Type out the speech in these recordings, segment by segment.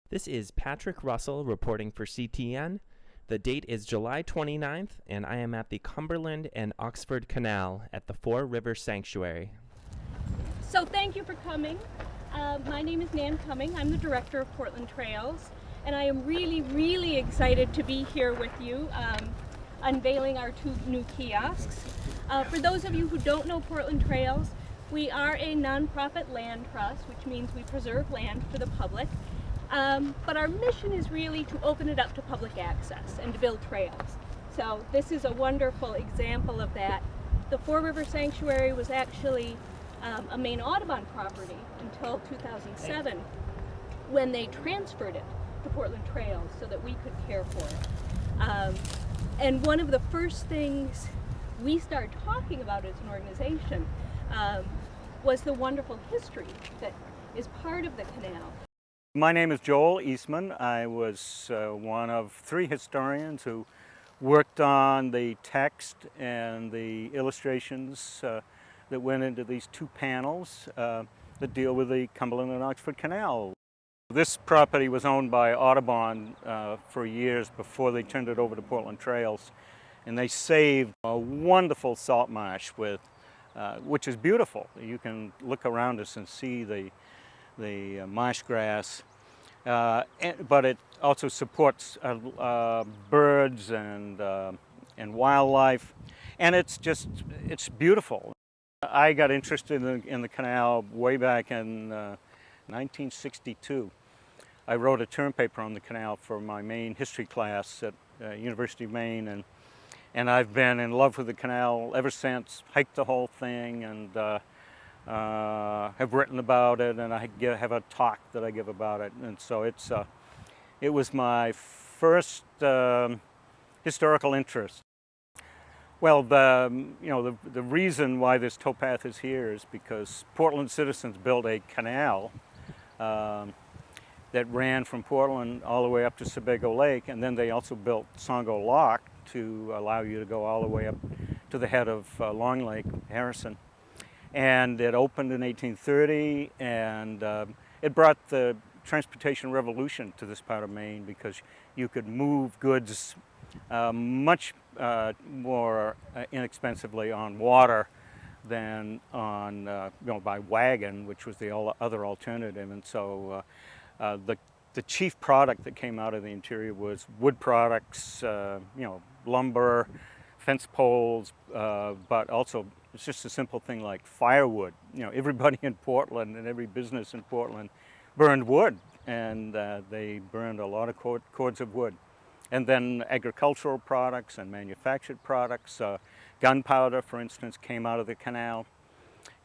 This is Patrick Russell reporting for CTN. The date is July 29th, and I am at the Cumberland and Oxford Canal at the Fore River Sanctuary. So thank you for coming. My name is Nan Cumming. I'm the director of Portland Trails, and I am really excited to be here with you unveiling our two new kiosks. For those of you who don't know Portland Trails, we are a nonprofit land trust, which means we preserve land for the public. But our mission is really to open it up to public access and to build trails. So this is a wonderful example of that. The Fore River Sanctuary was actually a Maine Audubon property until 2007 when they transferred it to Portland Trails so that we could care for it. And one of the first things we started talking about as an organization was the wonderful history that is part of the canal. My name is Joel Eastman. I was one of three historians who worked on the text and the illustrations that went into these two panels that deal with the Cumberland and Oxford Canal. This property was owned by Audubon for years before they turned it over to Portland Trails, and they saved a wonderful salt marsh which is beautiful. You can look around us and see the marsh grass, but it also supports birds and wildlife, and it's beautiful. I got interested in the canal way back in 1962. I wrote a term paper on the canal for my Maine history class at University of Maine, and I've been in love with the canal ever since. Hiked the whole thing, and have written about it, and I have a talk that I give about it. And so it was my first historical interest. Well, the reason why this towpath is here is because Portland citizens built a canal that ran from Portland all the way up to Sebago Lake, and then they also built Songo Lock to allow you to go all the way up to the head of Long Lake, Harrison. And it opened in 1830, and it brought the transportation revolution to this part of Maine because you could move goods much more inexpensively on water than on by wagon, which was the other alternative. And so the chief product that came out of the interior was wood products, lumber, fence poles, but also it's just a simple thing like firewood. Everybody in Portland and every business in Portland burned wood, and they burned a lot of cords of wood. And then agricultural products and manufactured products. Gunpowder, for instance, came out of the canal.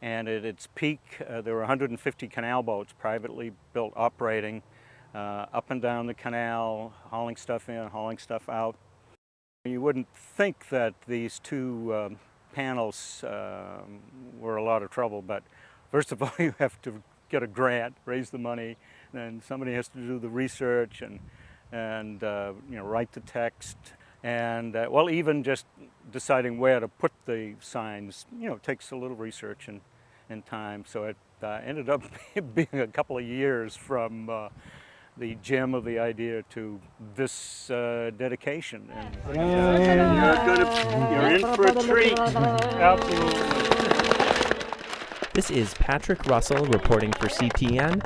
And at its peak, there were 150 canal boats privately built, operating up and down the canal, hauling stuff in, hauling stuff out. You wouldn't think that these two panels were a lot of trouble, but first of all, you have to get a grant, raise the money, then somebody has to do the research and write the text, and even just deciding where to put the signs, takes a little research and time. So it ended up being a couple of years from the gem of the idea to this dedication. And you're in for a treat. Absolutely. This is Patrick Russell reporting for CTN.